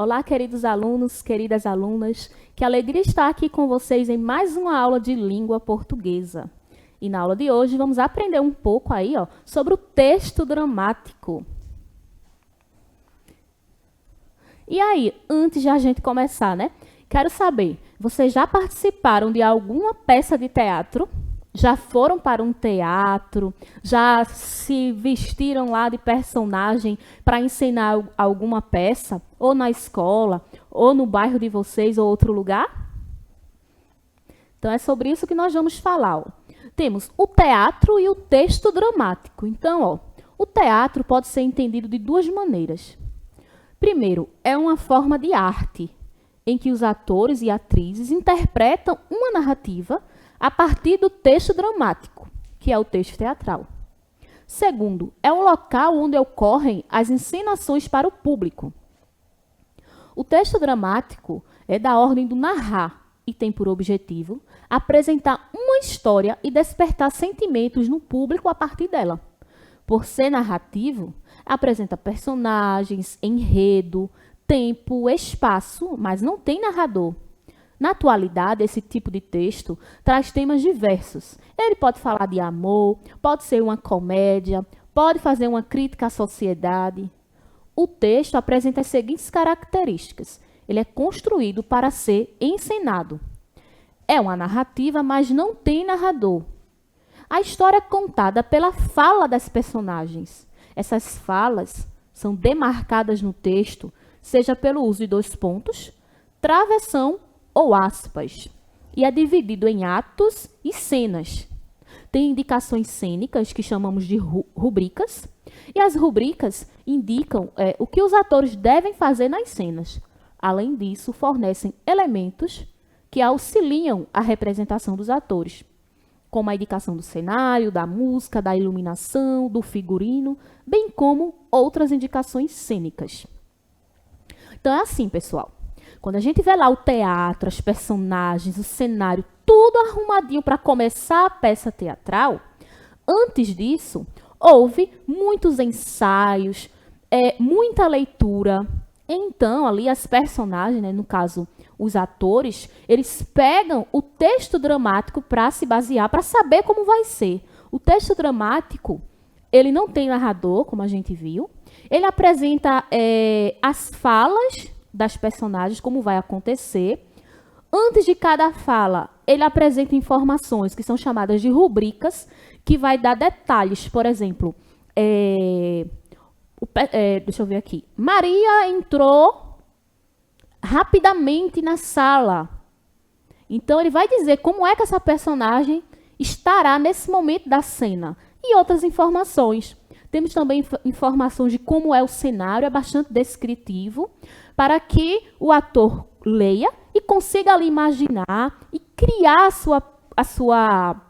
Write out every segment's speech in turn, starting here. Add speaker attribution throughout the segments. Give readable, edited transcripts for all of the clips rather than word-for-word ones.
Speaker 1: Olá, queridos alunos, queridas alunas. Que alegria estar aqui com vocês em mais uma aula de língua portuguesa. E na aula de hoje vamos aprender um pouco aí, sobre o texto dramático. E aí, antes de a gente começar, né? Quero saber, vocês já participaram de alguma peça de teatro? Já foram para um teatro? Já se vestiram lá de personagem para encenar alguma peça? Ou na escola? Ou no bairro de vocês ou outro lugar? Então, é sobre isso que nós vamos falar. Temos o teatro e o texto dramático. Então, o teatro pode ser entendido de duas maneiras. Primeiro, é uma forma de arte, em que os atores e atrizes interpretam uma narrativa a partir do texto dramático, que é o texto teatral. Segundo, é um local onde ocorrem as encenações para o público. O texto dramático é da ordem do narrar e tem por objetivo apresentar uma história e despertar sentimentos no público a partir dela. Por ser narrativo, apresenta personagens, enredo, tempo, espaço, mas não tem narrador. Na atualidade, esse tipo de texto traz temas diversos. Ele pode falar de amor, pode ser uma comédia, pode fazer uma crítica à sociedade. O texto apresenta as seguintes características. Ele é construído para ser encenado. É uma narrativa, mas não tem narrador. A história é contada pela fala das personagens. Essas falas são demarcadas no texto, seja pelo uso de dois pontos, travessão ou aspas, e é dividido em atos e cenas. Tem indicações cênicas, que chamamos de rubricas, e as rubricas indicam o que os atores devem fazer nas cenas. Além disso, fornecem elementos que auxiliam a representação dos atores, como a indicação do cenário, da música, da iluminação, do figurino, bem como outras indicações cênicas. Então, é assim, pessoal. Quando a gente vê lá o teatro, as personagens, o cenário, tudo arrumadinho para começar a peça teatral, antes disso, houve muitos ensaios, muita leitura. Então, ali as personagens, né, no caso, os atores, eles pegam o texto dramático para se basear, para saber como vai ser. O texto dramático, ele não tem narrador, como a gente viu. Ele apresenta as falas das personagens, como vai acontecer. Antes de cada fala, ele apresenta informações que são chamadas de rubricas, que vai dar detalhes. Por exemplo, deixa eu ver aqui. Maria entrou rapidamente na sala. Então, ele vai dizer como é que essa personagem estará nesse momento da cena. E outras informações. Temos também informações de como é o cenário, é bastante descritivo, para que o ator leia e consiga ali imaginar e criar a sua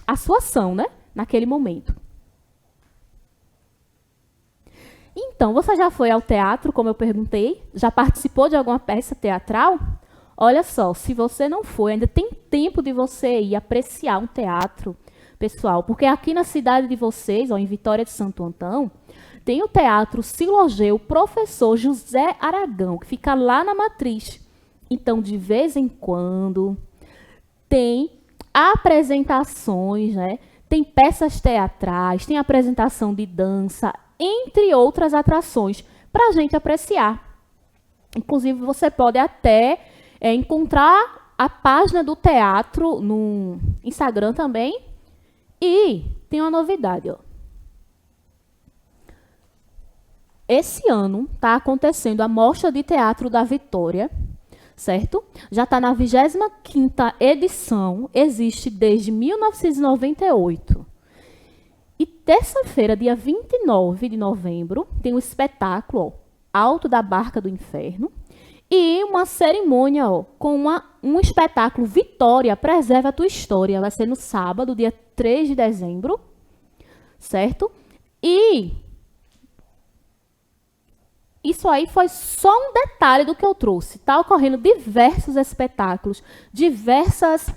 Speaker 1: ação, né, naquele momento. Então, você já foi ao teatro, como eu perguntei? Já participou de alguma peça teatral? Olha só, se você não foi, ainda tem tempo de você ir apreciar um teatro, pessoal, porque aqui na cidade de vocês, em Vitória de Santo Antão, tem o Teatro Silogeu Professor José Aragão, que fica lá na Matriz. Então, de vez em quando, tem apresentações, né? Tem peças teatrais, tem apresentação de dança, entre outras atrações, para a gente apreciar. Inclusive, você pode até encontrar a página do teatro no Instagram também. E tem uma novidade, Esse ano está acontecendo a Mostra de Teatro da Vitória, certo? Já está na 25ª edição, existe desde 1998. E terça-feira, dia 29 de novembro, tem um espetáculo, Alto da Barca do Inferno, e uma cerimônia com um espetáculo Vitória, Preserva a Tua História. Vai ser no sábado, dia 3 de dezembro, certo? E isso aí foi só um detalhe do que eu trouxe. Está ocorrendo diversos espetáculos, diversas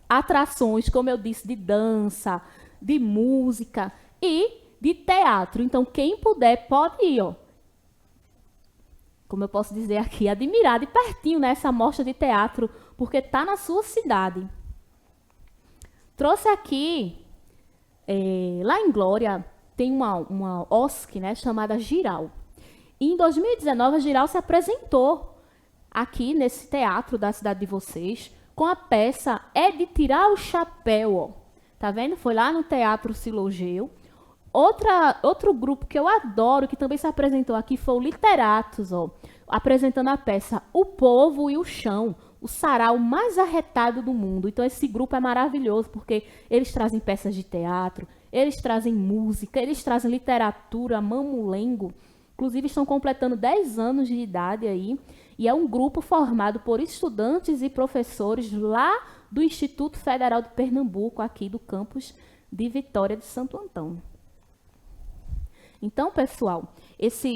Speaker 1: atrações, como eu disse, de dança, de música e de teatro. Então, quem puder pode ir, como eu posso dizer aqui, admirar de pertinho, né, essa mostra de teatro, porque está na sua cidade. Trouxe aqui, lá em Glória, tem uma OSC, né, chamada Giral. E em 2019, a Giral se apresentou aqui nesse teatro da cidade de vocês, com a peça É de Tirar o Chapéu. Ó. Tá vendo? Foi lá no Teatro Silogeu. Outro grupo que eu adoro, que também se apresentou aqui, foi o Literatos, ó, apresentando a peça O Povo e o Chão, o sarau mais arretado do mundo. Então, esse grupo é maravilhoso, porque eles trazem peças de teatro, eles trazem música, eles trazem literatura, mamulengo. Inclusive, estão completando 10 anos de idade aí, e é um grupo formado por estudantes e professores lá do Instituto Federal de Pernambuco, aqui do campus de Vitória de Santo Antão. Então, pessoal,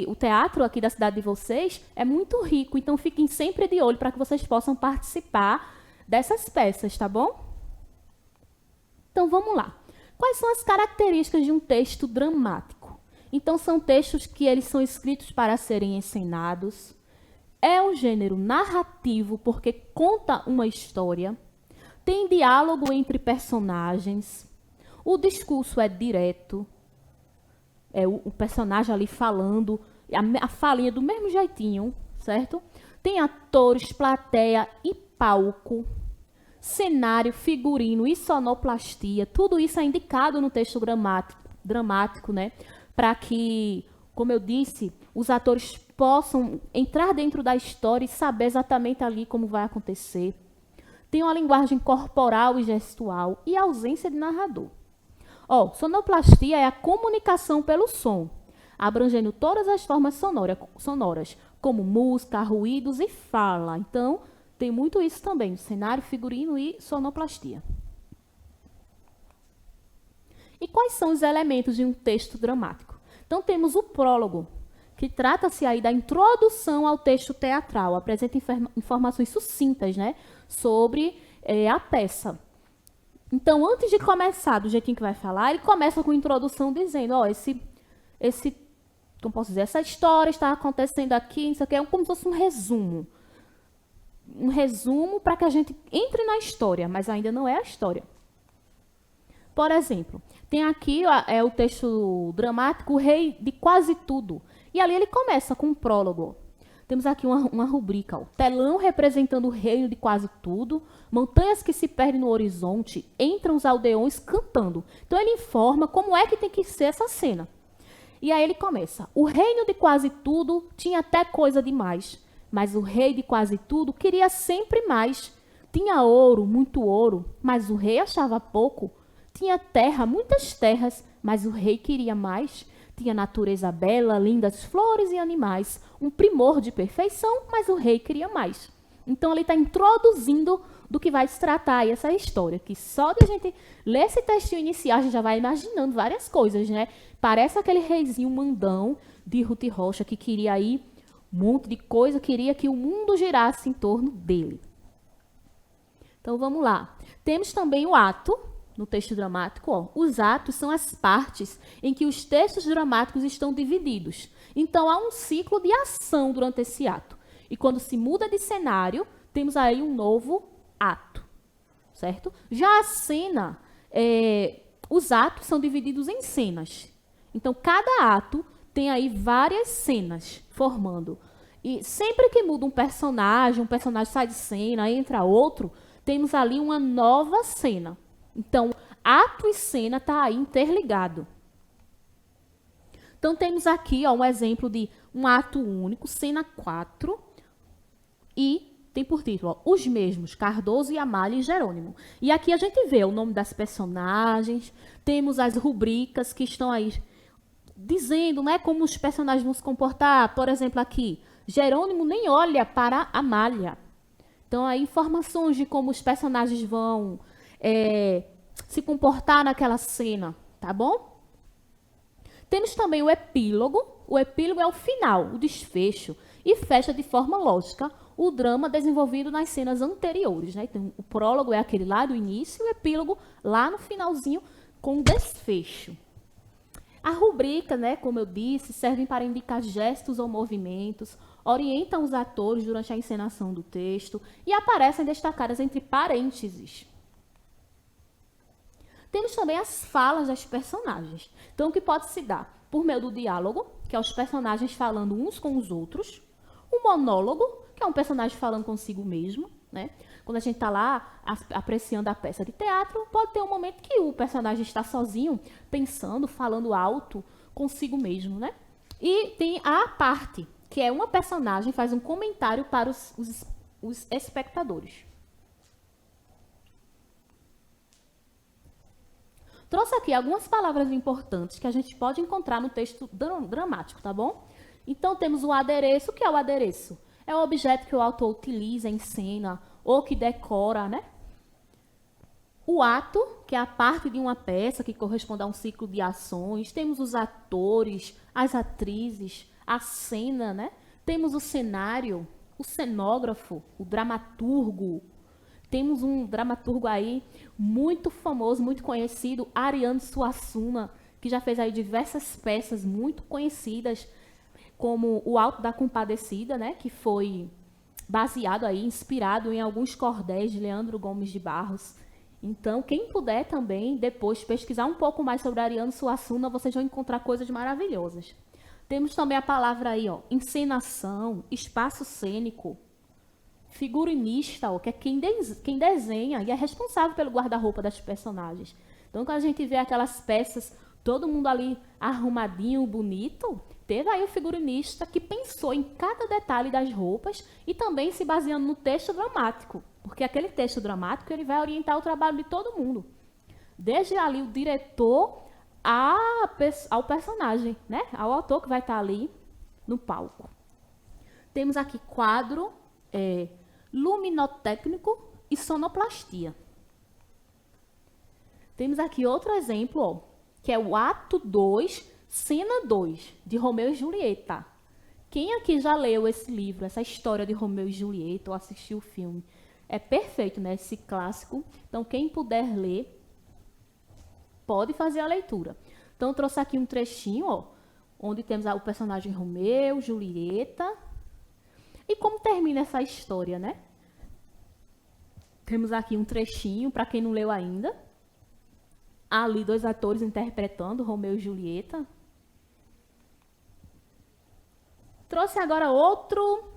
Speaker 1: o teatro aqui da cidade de vocês é muito rico, então fiquem sempre de olho para que vocês possam participar dessas peças, tá bom? Então, vamos lá. Quais são as características de um texto dramático? Então, são textos que eles são escritos para serem encenados. É um gênero narrativo, porque conta uma história. Tem diálogo entre personagens. O discurso é direto. É o personagem ali falando, a falinha do mesmo jeitinho, certo? Tem atores, plateia e palco, cenário, figurino e sonoplastia. Tudo isso é indicado no texto dramático, né? Para que, como eu disse, os atores possam entrar dentro da história e saber exatamente ali como vai acontecer. Tem uma linguagem corporal e gestual e ausência de narrador. Sonoplastia é a comunicação pelo som, abrangendo todas as formas sonoras, como música, ruídos e fala. Então, tem muito isso também, cenário, figurino e sonoplastia. E quais são os elementos de um texto dramático? Então, temos o prólogo, que trata-se aí da introdução ao texto teatral, apresenta informações sucintas, né, sobre a peça. Então, antes de começar do jeitinho que vai falar, ele começa com a introdução dizendo, como posso dizer, essa história está acontecendo aqui, isso aqui é como se fosse um resumo. Um resumo para que a gente entre na história, mas ainda não é a história. Por exemplo, tem aqui o texto dramático, O Rei de Quase Tudo. E ali ele começa com um prólogo. Temos aqui uma rubrica, ó. Telão representando o reino de quase tudo, montanhas que se perdem no horizonte, entram os aldeões cantando. Então ele informa como é que tem que ser essa cena. E aí ele começa. O reino de quase tudo tinha até coisa demais, mas o rei de quase tudo queria sempre mais. Tinha ouro, muito ouro, mas o rei achava pouco. Tinha terra, muitas terras, mas o rei queria mais. Tinha natureza bela, lindas flores e animais, um primor de perfeição, mas o rei queria mais. Então, ele está introduzindo do que vai se tratar aí essa história, que só de a gente ler esse textinho inicial, a gente já vai imaginando várias coisas, né? Parece aquele reizinho mandão de Ruth Rocha, que queria aí um monte de coisa, queria que o mundo girasse em torno dele. Então, vamos lá. Temos também o ato. No texto dramático, os atos são as partes em que os textos dramáticos estão divididos. Então, há um ciclo de ação durante esse ato. E quando se muda de cenário, temos aí um novo ato, certo? Já a cena, os atos são divididos em cenas. Então, cada ato tem aí várias cenas formando. E sempre que muda um personagem sai de cena, entra outro, temos ali uma nova cena. Então, ato e cena está aí interligado. Então, temos aqui um exemplo de um ato único, cena 4, e tem por título Os Mesmos, Cardoso e Amália e Jerônimo. E aqui a gente vê o nome das personagens, temos as rubricas que estão aí dizendo, né, como os personagens vão se comportar. Por exemplo, aqui, Jerônimo nem olha para Amália. Então, aí informações de como os personagens vão se comportar naquela cena, tá bom? Temos também o epílogo. O epílogo é o final, o desfecho, e fecha de forma lógica o drama desenvolvido nas cenas anteriores, né? Então, o prólogo é aquele lá do início e o epílogo lá no finalzinho com o desfecho. A rubrica, né, como eu disse, servem para indicar gestos ou movimentos, orientam os atores durante a encenação do texto e aparecem destacadas entre parênteses. Temos também as falas das personagens. Então, o que pode se dar? Por meio do diálogo, que é os personagens falando uns com os outros. O monólogo, que é um personagem falando consigo mesmo, né? Quando a gente está lá apreciando a peça de teatro, pode ter um momento que o personagem está sozinho, pensando, falando alto consigo mesmo, né? E tem a parte, que é uma personagem faz um comentário para os espectadores. Trouxe aqui algumas palavras importantes que a gente pode encontrar no texto dramático, tá bom? Então, temos o adereço. O que é o adereço? É o objeto que o autor utiliza em cena ou que decora, né? O ato, que é a parte de uma peça que corresponde a um ciclo de ações. Temos os atores, as atrizes, a cena, né? Temos o cenário, o cenógrafo, o dramaturgo. Temos um dramaturgo aí muito famoso, muito conhecido, Ariano Suassuna, que já fez aí diversas peças muito conhecidas, como O Alto da Compadecida, né, que foi baseado aí, inspirado em alguns cordéis de Leandro Gomes de Barros. Então, quem puder também depois pesquisar um pouco mais sobre Ariano Suassuna, vocês vão encontrar coisas maravilhosas. Temos também a palavra aí, ó, encenação, espaço cênico, figurinista, ó, que é quem desenha e é responsável pelo guarda-roupa das personagens. Então, quando a gente vê aquelas peças, todo mundo ali arrumadinho, bonito, teve aí o figurinista que pensou em cada detalhe das roupas e também se baseando no texto dramático, porque aquele texto dramático ele vai orientar o trabalho de todo mundo, desde ali o diretor ao personagem, né? Ao autor que vai estar ali no palco. Temos aqui quadro, luminotécnico e sonoplastia. Temos aqui outro exemplo, ó, que é o ato 2, cena 2, de Romeu e Julieta. Quem aqui já leu esse livro, essa história de Romeu e Julieta, ou assistiu o filme? É perfeito, né? Esse clássico. Então, quem puder ler, pode fazer a leitura. Então, eu trouxe aqui um trechinho, ó, onde temos o personagem Romeu, Julieta. E como termina essa história, né? Temos aqui um trechinho, para quem não leu ainda. Há ali 2 atores interpretando Romeu e Julieta. Trouxe agora outro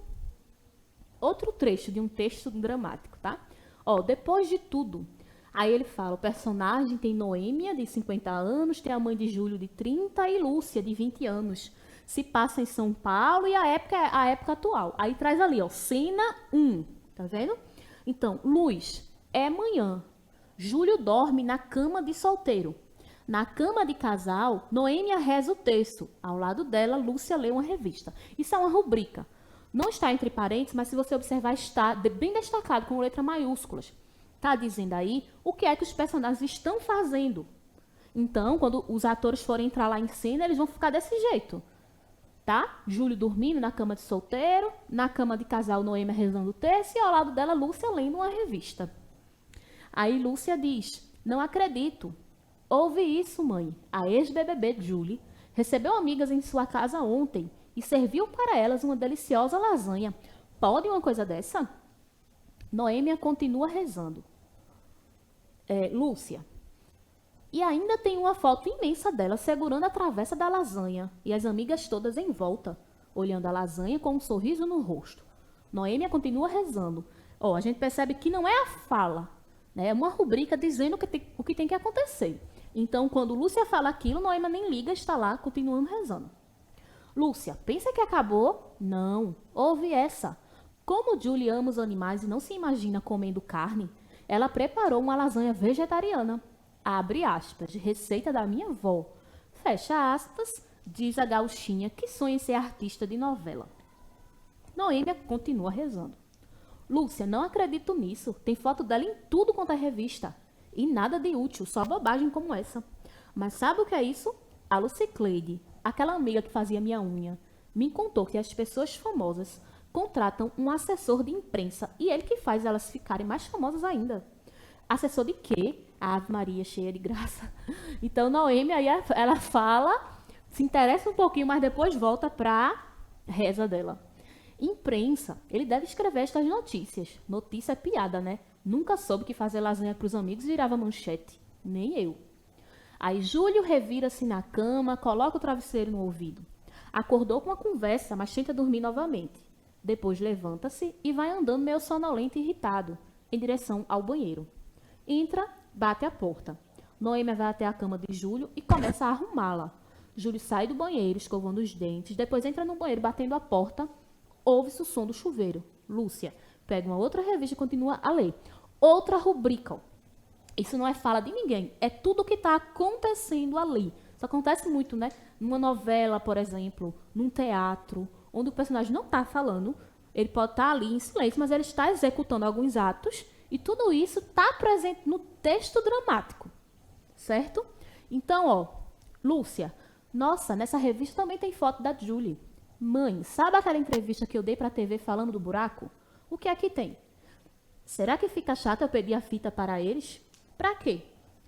Speaker 1: trecho de um texto dramático, tá? Ó, depois de tudo, aí ele fala, o personagem tem Noêmia, de 50 anos, tem a mãe de Júlio, de 30, e Lúcia, de 20 anos. Se passa em São Paulo e a época é a época atual. Aí traz ali, ó, cena 1, tá vendo? Então, luz, é manhã. Júlio dorme na cama de solteiro. Na cama de casal, Noêmia reza o texto. Ao lado dela, Lúcia lê uma revista. Isso é uma rubrica. Não está entre parênteses, mas se você observar, está bem destacado com letras maiúsculas. Está dizendo aí o que é que os personagens estão fazendo. Então, quando os atores forem entrar lá em cena, eles vão ficar desse jeito. Tá? Júlio dormindo na cama de solteiro, na cama de casal, Noêmia rezando o texto, e ao lado dela, Lúcia lendo uma revista. Aí Lúcia diz, não acredito. Ouve isso, mãe. A ex-BBB Julie recebeu amigas em sua casa ontem e serviu para elas uma deliciosa lasanha. Pode uma coisa dessa? Noêmia continua rezando. Lúcia. E ainda tem uma foto imensa dela segurando a travessa da lasanha e as amigas todas em volta, olhando a lasanha com um sorriso no rosto. Noêmia continua rezando. Ó, a gente percebe que não é a fala, né? É uma rubrica dizendo o que tem que acontecer. Então, quando Lúcia fala aquilo, Noêmia nem liga, está lá continuando rezando. Lúcia, pensa que acabou? Não, ouve essa. Como Julie ama os animais e não se imagina comendo carne, ela preparou uma lasanha vegetariana. Abre aspas, receita da minha avó. Fecha aspas, diz a gauchinha que sonha em ser artista de novela. Noêmia continua rezando. Lúcia, não acredito nisso. Tem foto dela em tudo quanto é revista. E nada de útil, só bobagem como essa. Mas sabe o que é isso? A Lucicleide, aquela amiga que fazia minha unha, me contou que as pessoas famosas contratam um assessor de imprensa e ele que faz elas ficarem mais famosas ainda. Assessor de quê? Ave Maria, cheia de graça. Então, Noêmia, aí ela fala, se interessa um pouquinho, mas depois volta para a reza dela. Imprensa, ele deve escrever estas notícias. Notícia é piada, né? Nunca soube que fazer lasanha para os amigos virava manchete. Nem eu. Aí Júlio revira-se na cama, coloca o travesseiro no ouvido. Acordou com uma conversa, mas tenta dormir novamente. Depois levanta-se e vai andando meio sonolento e irritado, em direção ao banheiro. Entra, bate a porta. Noêmia vai até a cama de Júlio e começa a arrumá-la. Júlio sai do banheiro, escovando os dentes, depois entra no banheiro batendo a porta. Ouve-se o som do chuveiro. Lúcia pega uma outra revista e continua a ler. Outra rubrica. Isso não é fala de ninguém, é tudo o que está acontecendo ali. Isso acontece muito, né? Numa novela, por exemplo, num teatro, onde o personagem não está falando, ele pode estar ali em silêncio, mas ele está executando alguns atos e tudo isso está presente no texto dramático, certo? Então, ó, Lúcia, nossa, nessa revista também tem foto da Julie. Mãe, sabe aquela entrevista que eu dei para a TV falando do buraco? O que é que tem? Será que fica chato eu pedir a fita para eles? Pra quê?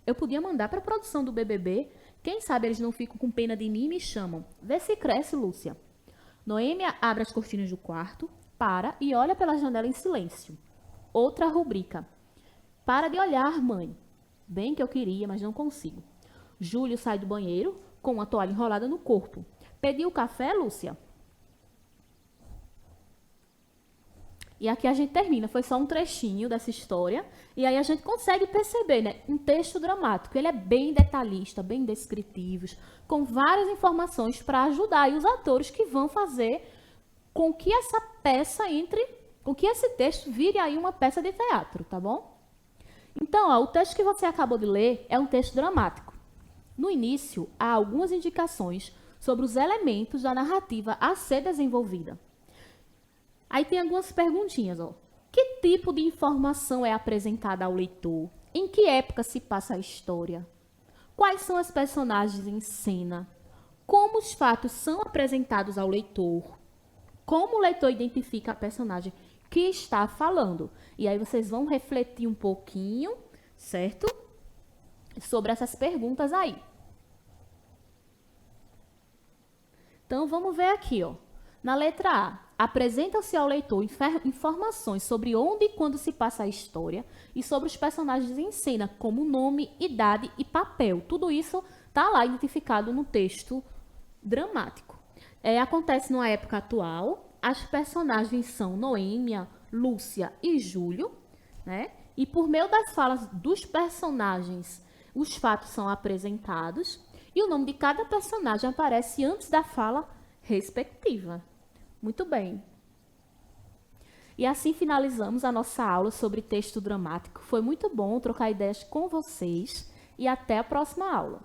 Speaker 1: Eu podia mandar para a produção do BBB. Quem sabe eles não ficam com pena de mim e me chamam. Vê se cresce, Lúcia. Noêmia abre as cortinas do quarto, para e olha pela janela em silêncio. Outra rubrica. Para de olhar, mãe. Bem que eu queria, mas não consigo. Júlio sai do banheiro com uma toalha enrolada no corpo. Pediu café, Lúcia? E aqui a gente termina, foi só um trechinho dessa história, e aí a gente consegue perceber, né, um texto dramático, ele é bem detalhista, bem descritivo, com várias informações para ajudar aí os atores que vão fazer com que essa peça entre, com que esse texto vire aí uma peça de teatro, tá bom? Então, ó, o texto que você acabou de ler é um texto dramático. No início, há algumas indicações sobre os elementos da narrativa a ser desenvolvida. Aí tem algumas perguntinhas, ó. Que tipo de informação é apresentada ao leitor? Em que época se passa a história? Quais são as personagens em cena? Como os fatos são apresentados ao leitor? Como o leitor identifica a personagem que está falando? E aí vocês vão refletir um pouquinho, certo? Sobre essas perguntas aí. Então, vamos ver aqui, ó. Na letra A, apresenta-se ao leitor informações sobre onde e quando se passa a história e sobre os personagens em cena, como nome, idade e papel. Tudo isso está lá identificado no texto dramático. Acontece numa época atual, as personagens são Noêmia, Lúcia e Júlio, né? E por meio das falas dos personagens, os fatos são apresentados e o nome de cada personagem aparece antes da fala respectiva. Muito bem. E assim finalizamos a nossa aula sobre texto dramático. Foi muito bom trocar ideias com vocês e até a próxima aula.